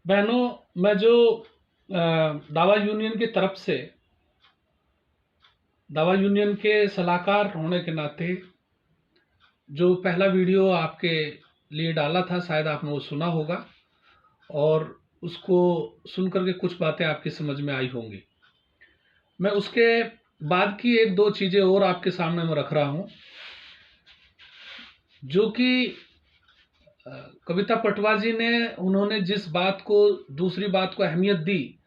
बहनों, मैं जो दावा यूनियन की तरफ से दावा यूनियन के सलाहकार होने के नाते जो पहला वीडियो आपके लिए डाला था, शायद आपने वो सुना होगा और उसको सुनकर के कुछ बातें आपकी समझ में आई होंगी। मैं उसके बाद की एक दो चीज़ें और आपके सामने में रख रहा हूँ, जो कि कविता पटवा जी ने उन्होंने जिस बात को, दूसरी बात को अहमियत दी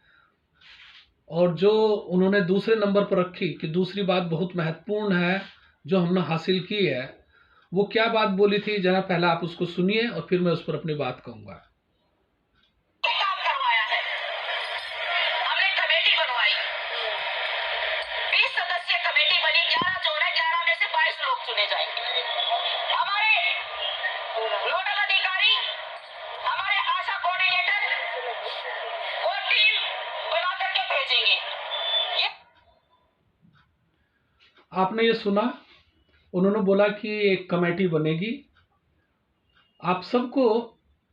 और जो उन्होंने दूसरे नंबर पर रखी कि दूसरी बात बहुत महत्वपूर्ण है जो हमने हासिल की है, वो क्या बात बोली थी, जरा पहले आप उसको सुनिए और फिर मैं उस पर अपनी बात कहूंगा। आपने ये सुना, उन्होंने बोला कि एक कमेटी बनेगी। आप सबको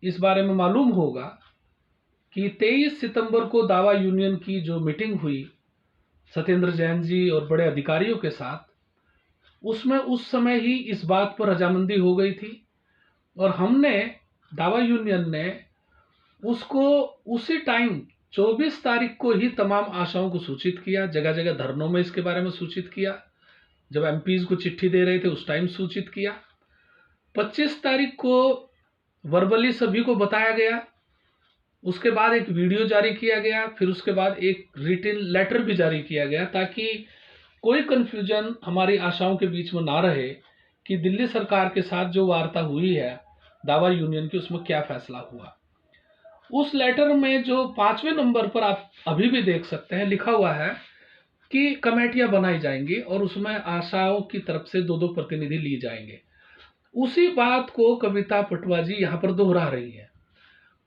इस बारे में मालूम होगा कि 23 सितंबर को दावा यूनियन की जो मीटिंग हुई सत्येंद्र जैन जी और बड़े अधिकारियों के साथ, उसमें उस समय ही इस बात पर रजामंदी हो गई थी और हमने, दावा यूनियन ने उसको उसी टाइम 24 तारीख को ही तमाम आशाओं को सूचित किया, जगह जगह धरनों में इसके बारे में सूचित किया, जब एमपीज को चिट्ठी दे रहे थे उस टाइम सूचित किया। 25 तारीख को वर्बली सभी को बताया गया, उसके बाद एक वीडियो जारी किया गया, फिर उसके बाद एक रिटन लेटर भी जारी किया गया ताकि कोई कंफ्यूजन हमारी आशाओं के बीच में ना रहे कि दिल्ली सरकार के साथ जो वार्ता हुई है दावा यूनियन की, उसमें क्या फैसला हुआ। उस लेटर में जो 5वें नंबर पर आप अभी भी देख सकते हैं, लिखा हुआ है कि कमेटियां बनाई जाएंगी और उसमें आशाओं की तरफ से 2-2 प्रतिनिधि लिए जाएंगे। उसी बात को कविता पटवा जी यहाँ पर दोहरा रही है।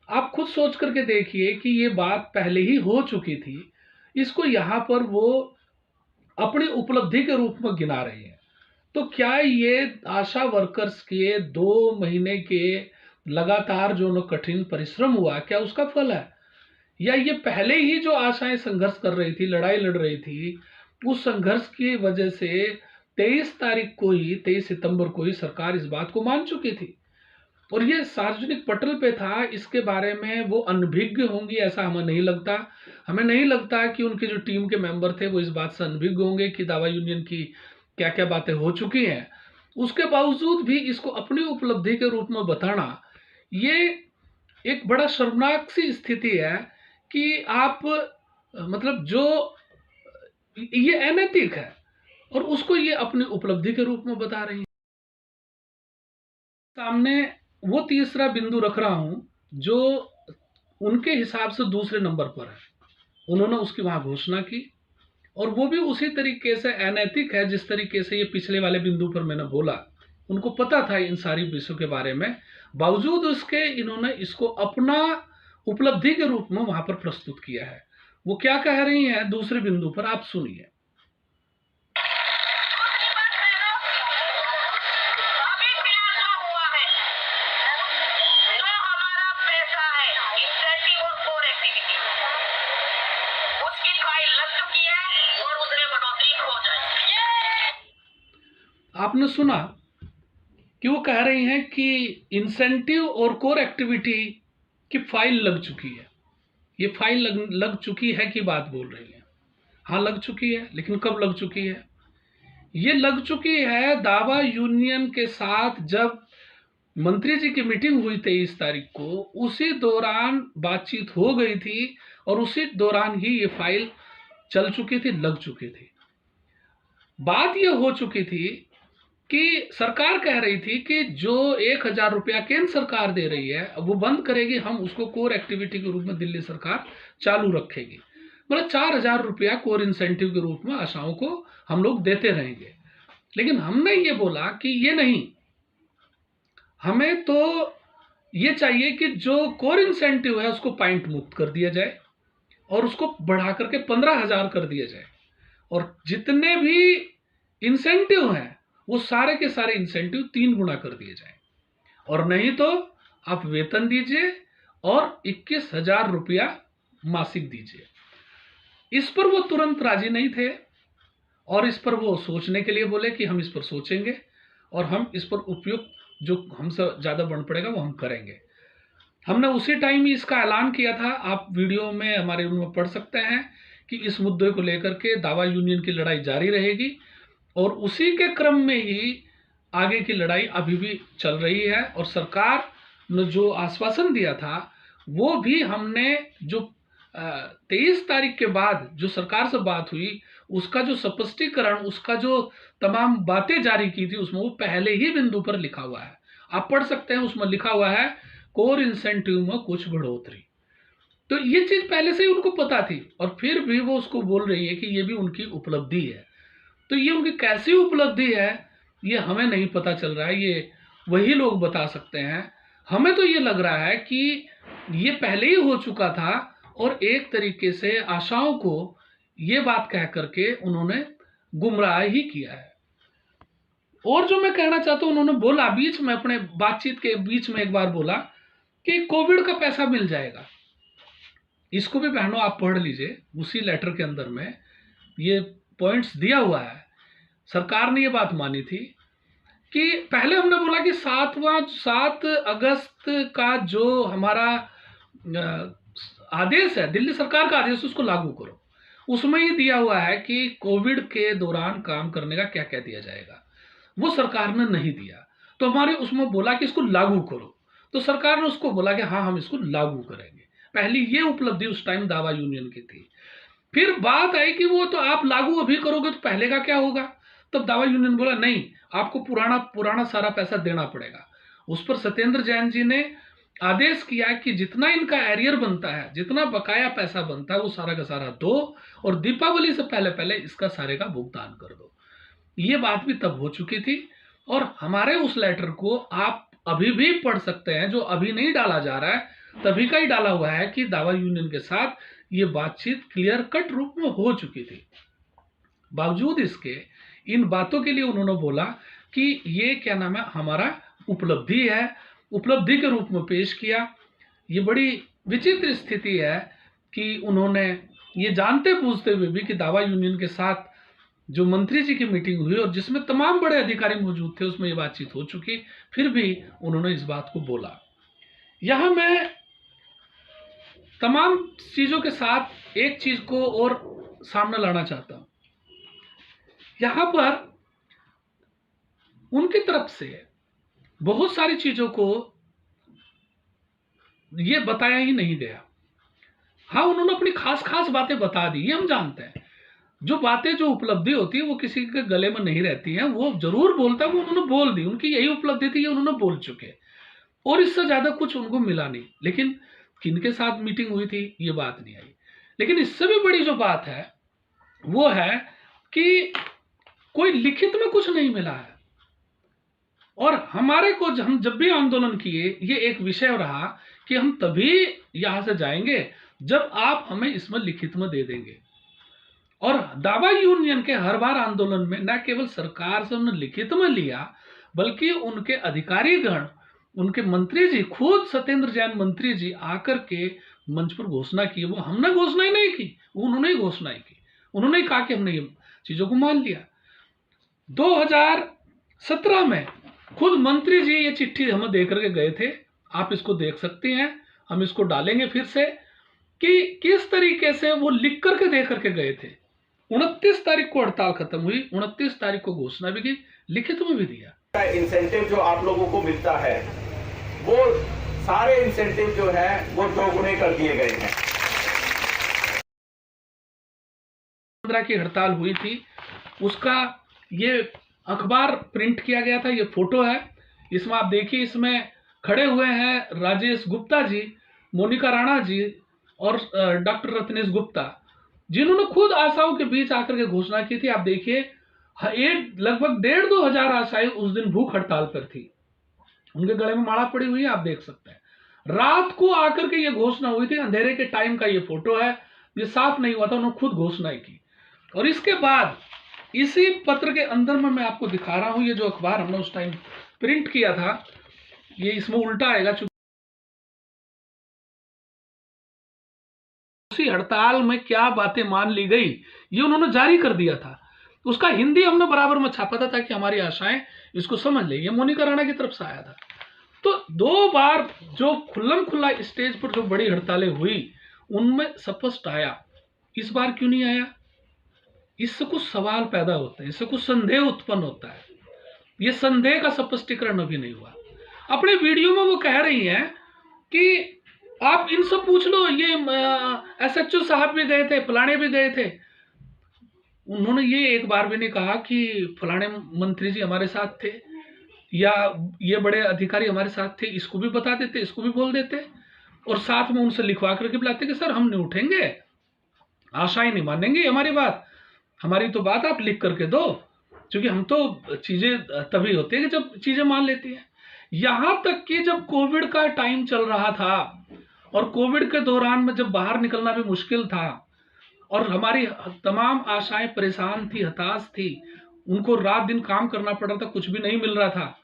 आप खुद सोच करके देखिए कि ये बात पहले ही हो चुकी थी, इसको यहाँ पर वो अपनी उपलब्धि के रूप में गिना रही है। तो क्या ये आशा वर्कर्स के 2 महीने के लगातार जो न कठिन परिश्रम हुआ, क्या उसका फल है, या ये पहले ही जो आशाएं संघर्ष कर रही थी, लड़ाई लड़ रही थी, उस संघर्ष की वजह से 23 तारीख को ही, 23 सितंबर को ही सरकार इस बात को मान चुकी थी और ये सार्वजनिक पटल पे था। इसके बारे में वो अनभिज्ञ होंगी ऐसा हमें नहीं लगता। हमें नहीं लगता कि उनके जो टीम के मेंबर थे वो इस बात से अनभिज्ञ होंगे कि दावा यूनियन की क्या क्या बातें हो चुकी हैं। उसके बावजूद भी इसको अपनी उपलब्धि के रूप में बताना, ये एक बड़ा शर्मनाक सी स्थिति है कि आप मतलब जो ये अनैतिक है और उसको ये अपनी उपलब्धि के रूप में बता रही है। सामने वो तीसरा बिंदु रख रहा हूं जो उनके हिसाब से दूसरे नंबर पर है। उन्होंने उसकी वहां घोषणा की और वो भी उसी तरीके से अनैतिक है जिस तरीके से ये पिछले वाले बिंदु पर मैंने बोला। उनको पता था इन सारी विषयों के बारे में, बावजूद उसके इन्होंने इसको अपना उपलब्धि के रूप में वहां पर प्रस्तुत किया है। वो क्या कह रही हैं दूसरे बिंदु पर, आप सुनिए। आपने सुना कि वो कह रही हैं कि इंसेंटिव और कोर एक्टिविटी की फाइल लग चुकी है। ये फाइल लग चुकी है की बात बोल रही है। हाँ, लग चुकी है, लेकिन कब लग चुकी है? ये लग चुकी है दावा यूनियन के साथ जब मंत्री जी की मीटिंग हुई 23 तारीख को, उसी दौरान बातचीत हो गई थी और उसी दौरान ही ये फाइल चल चुकी थी, लग चुकी थी। बात ये हो चुकी थी कि सरकार कह रही थी कि जो 1000 रुपया केंद्र सरकार दे रही है वो बंद करेगी, हम उसको कोर एक्टिविटी के रूप में दिल्ली सरकार चालू रखेगी। मतलब 4000 रुपया कोर इंसेंटिव के रूप में आशाओं को हम लोग देते रहेंगे। लेकिन हमने ये बोला कि ये नहीं, हमें तो ये चाहिए कि जो कोर इंसेंटिव है उसको पॉइंट मुक्त कर दिया जाए और उसको बढ़ा करके 15,000 कर दिया जाए और जितने भी इंसेंटिव हैं वो सारे के सारे इंसेंटिव 3 गुना कर दिए जाए, और नहीं तो आप वेतन दीजिए और 21,000 रुपया मासिक दीजिए। इस पर वो तुरंत राजी नहीं थे और इस पर वो सोचने के लिए बोले कि हम इस पर सोचेंगे और हम इस पर उपयुक्त जो हमसे ज़्यादा बन पड़ेगा वो हम करेंगे। हमने उसी टाइम ही इसका ऐलान किया था, आप वीडियो में हमारे उनमें पढ़ सकते हैं कि इस मुद्दे को लेकर के दावा यूनियन की लड़ाई जारी रहेगी और उसी के क्रम में ही आगे की लड़ाई अभी भी चल रही है। और सरकार ने जो आश्वासन दिया था वो भी हमने जो 23 तारीख के बाद जो सरकार से बात हुई उसका जो स्पष्टीकरण, उसका जो तमाम बातें जारी की थी उसमें वो पहले ही बिंदु पर लिखा हुआ है, आप पढ़ सकते हैं। उसमें लिखा हुआ है कोर इंसेंटिव में कुछ बढ़ोतरी। तो ये चीज पहले से ही उनको पता थी और फिर भी वो उसको बोल रही है कि ये भी उनकी उपलब्धि है। तो ये उनकी कैसी उपलब्धि है ये हमें नहीं पता चल रहा है, ये वही लोग बता सकते हैं। हमें तो ये लग रहा है कि ये पहले ही हो चुका था और एक तरीके से आशाओं को ये बात कह करके उन्होंने गुमराह ही किया है। और जो मैं कहना चाहता हूं, उन्होंने बोला बीच में, अपने बातचीत के बीच में एक बार बोला कि कोविड का पैसा मिल जाएगा। इसको भी बहनों आप पढ़ लीजिए, उसी लेटर के अंदर में ये पॉइंट्स दिया हुआ है। सरकार ने ये बात मानी थी कि पहले हमने बोला कि 7 अगस्त का जो हमारा आदेश है, दिल्ली सरकार का आदेश, उसको लागू करो। उसमें ये दिया हुआ है कि कोविड के दौरान काम करने का क्या क्या दिया जाएगा, वो सरकार ने नहीं दिया। तो हमारे उसमें बोला कि इसको लागू करो, तो सरकार ने उसको बोला कि हाँ हम इसको लागू करेंगे। पहली ये उपलब्धि उस टाइम दावा यूनियन की थी। फिर बात आई कि वो तो आप लागू अभी करोगे तो पहले का क्या होगा। तब दावा यूनियन बोला नहीं, आपको पुराना सारा पैसा देना पड़ेगा। उस पर सत्येंद्र जैन जी ने आदेश किया कि जितना इनका एरियर बनता है, जितना बकाया पैसा बनता है वो सारा का सारा दो और दीपावली से पहले पहले इसका सारे का भुगतान कर दो। ये बात भी तब हो चुकी थी और हमारे उस लेटर को आप अभी भी पढ़ सकते हैं, जो अभी नहीं डाला जा रहा है, तभी का ही डाला हुआ है कि दावा यूनियन के साथ ये बातचीत क्लियर कट रूप में हो चुकी थी। बावजूद इसके इन बातों के लिए उन्होंने बोला कि ये क्या नाम है, हमारा उपलब्धि है, उपलब्धि के रूप में पेश किया। ये बड़ी विचित्र स्थिति है कि उन्होंने ये जानते पूछते हुए भी कि दावा यूनियन के साथ जो मंत्री जी की मीटिंग हुई और जिसमें तमाम बड़े अधिकारी मौजूद थे, उसमें ये बातचीत हो चुकी, फिर भी उन्होंने इस बात को बोला। यहां मैं तमाम चीजों के साथ एक चीज को और सामने लाना चाहता हूं। यहां पर उनकी तरफ से बहुत सारी चीजों को ये बताया ही नहीं गया। हाँ, उन्होंने अपनी खास खास बातें बता दी, ये हम जानते हैं। जो बातें, जो उपलब्धि होती है वो किसी के गले में नहीं रहती है, वो जरूर बोलता है, वो उन्होंने बोल दी, उनकी यही उपलब्धि थी, ये उन्होंने बोल चुके और इससे ज्यादा कुछ उनको मिला नहीं। लेकिन किनके साथ मीटिंग हुई थी ये बात नहीं आई। लेकिन इससे भी बड़ी जो बात है वो है कि कोई लिखित में कुछ नहीं मिला है और हमारे को हम जब भी आंदोलन किए ये एक विषय रहा कि हम तभी यहां से जाएंगे जब आप हमें इसमें लिखित में दे देंगे। और दावा यूनियन के हर बार आंदोलन में न केवल सरकार से उन्होंने लिखित में लिया, बल्कि उनके अधिकारीगण, उनके मंत्री जी, खुद सत्येंद्र जैन मंत्री जी आकर के मंच पर घोषणा की। वो हमने घोषणा ही नहीं की, उन्होंने ही घोषणा की। उन्होंने ही कहा कि हमने ये चीजों को मान लिया। 2017 में खुद मंत्री जी ये चिट्ठी हमें दे करके गए थे, आप इसको देख सकते हैं, हम इसको डालेंगे फिर से कि किस तरीके से वो लिख करके दे करके गए थे। 29 तारीख को हड़ताल खत्म हुई, 29 तारीख को घोषणा भी की, लिखित में भी दिया। इंसेंटिव जो आप लोगों को मिलता है वो सारे इंसेंटिव जो है वो दोगुने कर दिए गए हैं। 15 की हड़ताल हुई थी, उसका ये अखबार प्रिंट किया गया था, ये फोटो है। इसमें आप देखिए, इसमें खड़े हुए हैं राजेश गुप्ता जी, मोनिका राणा जी और डॉक्टर रत्नेश गुप्ता, जिन्होंने खुद आशाओं के बीच आकर के घोषणा की थी। आप देखिए, लगभग 1,500-2 हजार आशाएं उस दिन भूख हड़ताल पर थी, उनके गले में माला पड़ी हुई है, आप देख सकते हैं। रात को आकर के ये घोषणा हुई थी, अंधेरे के टाइम का ये फोटो है, ये साफ नहीं हुआ था, उन्होंने खुद घोषणा की। और इसके बाद इसी पत्र के अंदर में मैं आपको दिखा रहा हूं, ये जो अखबार हमने उस टाइम प्रिंट किया था, ये इसमें उल्टा आएगा। उसी हड़ताल में क्या बातें मान ली गई ये उन्होंने जारी कर दिया था। उसका हिंदी हमने बराबर में छापा था ताकि हमारी आशाएं इसको समझ ले। ये मोनिका राणा की तरफ से आया था। तो 2 बार जो खुल्लम खुल्ला स्टेज पर जो बड़ी हड़तालें हुई उनमें स्पष्ट आया, इस बार क्यों नहीं आया? इससे कुछ सवाल पैदा होते हैं, इससे कुछ संदेह उत्पन्न होता है। ये संदेह का स्पष्टीकरण अभी नहीं हुआ। अपने वीडियो में वो कह रही हैं कि आप इनसे पूछ लो, ये SHO साहब भी गए थे, फलाने भी गए थे। उन्होंने ये एक बार भी नहीं कहा कि फलाने मंत्री जी हमारे साथ थे या ये बड़े अधिकारी हमारे साथ थे। इसको भी बता देते, इसको भी बोल देते और साथ में उनसे लिखवा करके बुलाते कि सर हम नहीं उठेंगे, आशाएं नहीं मानेंगे हमारी बात, हमारी तो बात आप लिख करके दो, क्योंकि हम तो चीजें तभी होती है कि जब चीजें मान लेती हैं। यहां तक कि जब कोविड का टाइम चल रहा था और कोविड के दौरान में जब बाहर निकलना भी मुश्किल था और हमारी तमाम आशाएं परेशान थी, हताश थी, उनको रात दिन काम करना पड़ रहा था, कुछ भी नहीं मिल रहा था,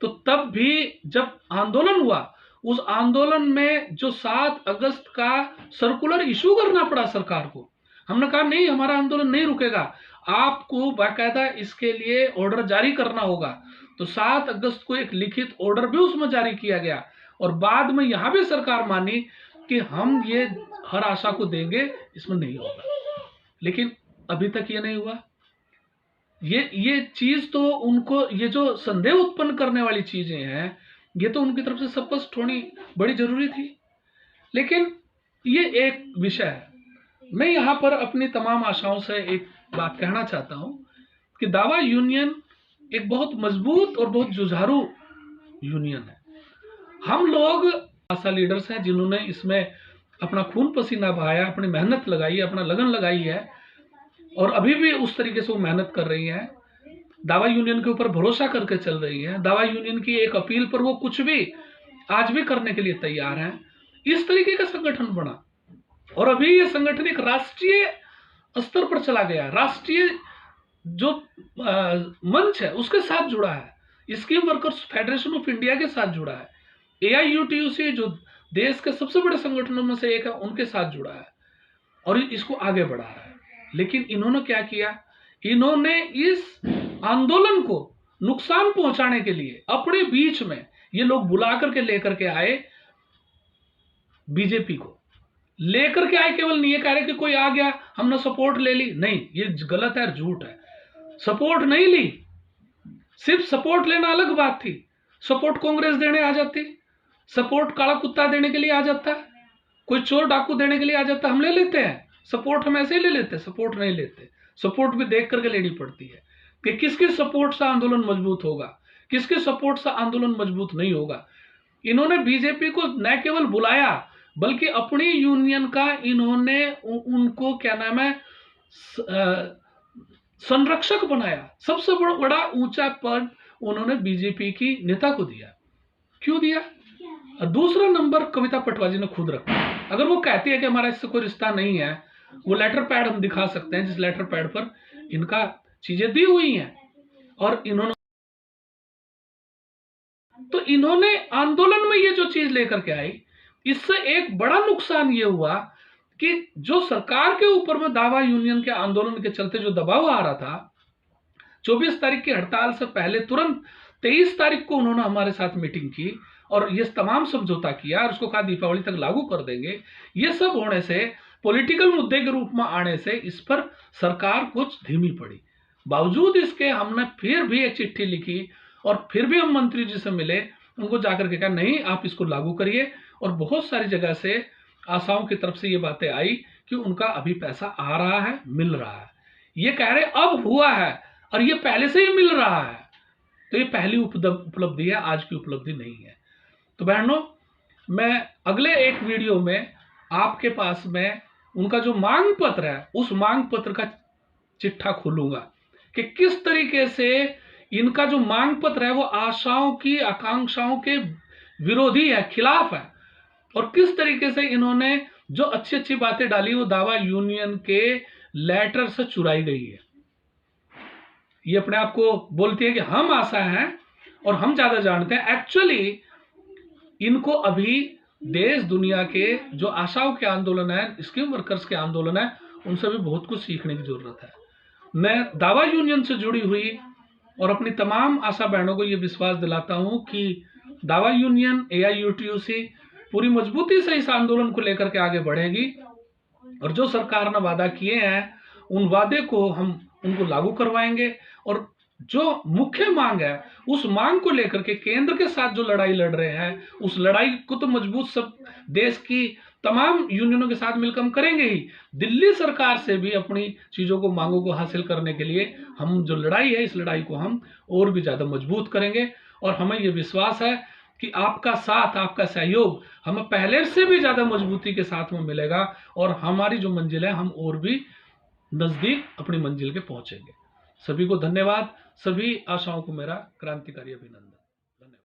तो तब भी जब आंदोलन हुआ, उस आंदोलन में जो 7 अगस्त का सर्कुलर इशू करना पड़ा सरकार को, हमने कहा नहीं हमारा आंदोलन नहीं रुकेगा, आपको बाकायदा इसके लिए ऑर्डर जारी करना होगा। तो 7 अगस्त को एक लिखित ऑर्डर भी उसमें जारी किया गया और बाद में यहां भी सरकार मानी कि हम ये हर आशा को देंगे, इसमें नहीं होगा। लेकिन अभी तक ये नहीं हुआ। ये चीज तो उनको, ये जो संदेह उत्पन्न करने वाली चीजें हैं, ये तो उनकी तरफ से स्पष्ट होनी बड़ी जरूरी थी। लेकिन ये एक विषय है। मैं यहां पर अपनी तमाम आशाओं से एक बात कहना चाहता हूं कि दावा यूनियन एक बहुत मजबूत और बहुत जुझारू यूनियन है। हम लोग आशा लीडर्स हैं जिन्होंने इसमें अपना खून पसीना बहाया, अपनी मेहनत लगाई, अपना लगन लगाई है और अभी भी उस तरीके से वो मेहनत कर रही हैं। दावा यूनियन के ऊपर भरोसा करके चल रही हैं। दावा यूनियन की एक अपील पर वो कुछ भी आज भी करने के लिए तैयार हैं। इस तरीके का संगठन बना और अभी ये संगठन एक राष्ट्रीय स्तर पर चला गया। राष्ट्रीय जो मंच है उसके साथ जुड़ा है, scheme workers federation of India के साथ जुड़ा है, AIUTUC जो देश के सबसे बड़े संगठनों में से एक है उनके साथ जुड़ा है और इसको आगे बढ़ा रहा है। लेकिन इन्होंने क्या किया, इन्होंने इस आंदोलन को नुकसान पहुंचाने के लिए अपने बीच में ये लोग बुला करके लेकर के आए, बीजेपी को लेकर के आए। केवल नहीं ये कह रहे कि कोई आ गया हमने सपोर्ट ले ली, नहीं, ये गलत है, झूठ है। सपोर्ट नहीं ली, सिर्फ सपोर्ट लेना अलग बात थी। सपोर्ट कांग्रेस देने आ जाती, सपोर्ट काला कुत्ता देने के लिए आ जाता, कोई चोर डाकू देने के लिए आ जाता, हम ले लेते हैं सपोर्ट, हम ऐसे ही ले लेते, सपोर्ट नहीं लेते। सपोर्ट भी देख करके लेनी पड़ती है कि किसके सपोर्ट से आंदोलन मजबूत होगा, किसके सपोर्ट से आंदोलन मजबूत नहीं होगा। इन्होंने बीजेपी को न केवल बुलाया बल्कि अपनी यूनियन का इन्होंने उनको क्या नाम है संरक्षक बनाया। सबसे बड़ा ऊंचा पद उन्होंने बीजेपी की नेता को दिया। क्यों दिया? दूसरा नंबर कविता पटवारी जी ने खुद रखा। अगर वो कहती है कि हमारा इससे कोई रिश्ता नहीं है, वो लेटर पैड हम दिखा सकते हैं जिस लेटर पैड पर इनका चीजें दी हुई हैं। और इन्होंने आंदोलन में ये जो चीज लेकर के आई, इससे एक बड़ा नुकसान ये हुआ कि जो सरकार के ऊपर में दावा यूनियन के आंदोलन के चलते जो दबाव आ रहा था, 24 तारीख की हड़ताल से पहले तुरंत 23 तारीख को उन्होंने हमारे साथ मीटिंग की और ये तमाम समझौता किया और उसको कहा दीपावली तक लागू कर देंगे। ये सब होने से, पॉलिटिकल मुद्दे के रूप में आने से इस पर सरकार कुछ धीमी पड़ी। बावजूद इसके हमने फिर भी एक चिट्ठी लिखी और फिर भी हम मंत्री जी से मिले, उनको जाकर के कहा नहीं आप इसको लागू करिए। और बहुत सारी जगह से आशाओं की तरफ से ये बातें आई कि उनका अभी पैसा आ रहा है, मिल रहा है। ये कह रहे अब हुआ है और ये पहले से ही मिल रहा है, तो ये पहली उपलब्धि है, आज की उपलब्धि नहीं है। तो बहनों, मैं अगले एक वीडियो में आपके पास में उनका जो मांग पत्र है उस मांग पत्र का चिट्ठा खोलूंगा कि किस तरीके से इनका जो मांग पत्र है वो आशाओं की, आकांक्षाओं के विरोधी है, खिलाफ है, और किस तरीके से इन्होंने जो अच्छी अच्छी बातें डाली वो दावा यूनियन के लेटर से चुराई गई है। ये अपने आप को बोलती है कि हम आशा हैं और हम ज्यादा जानते हैं। एक्चुअली इनको अभी देश दुनिया के जो आशाओं के आंदोलन है, स्कीम वर्कर्स के आंदोलन है, उनसे भी बहुत कुछ सीखने की जरूरत है। मैं दावा यूनियन से जुड़ी हुई और अपनी तमाम आशा बहनों को ये विश्वास दिलाता हूं कि दावा यूनियन AIUTUC पूरी मजबूती से इस आंदोलन को लेकर के आगे बढ़ेगी और जो सरकार ने वादा किए हैं उन वादे को हम उनको लागू करवाएंगे और जो मुख्य मांग है उस मांग को लेकर के केंद्र के साथ जो लड़ाई लड़ रहे हैं उस लड़ाई को तो मजबूत सब देश की तमाम यूनियनों के साथ मिलकर हम करेंगे ही। दिल्ली सरकार से भी अपनी चीजों को मांगों को हासिल करने के लिए हम जो लड़ाई है इस लड़ाई को हम और भी ज्यादा मजबूत करेंगे और हमें ये विश्वास है कि आपका साथ, आपका सहयोग हमें पहले से भी ज्यादा मजबूती के साथ में मिलेगा और हमारी जो मंजिल है हम और भी नजदीक अपनी मंजिल के पहुंचेंगे। सभी को धन्यवाद, सभी आशाओं को मेरा क्रांतिकारी अभिनंदन।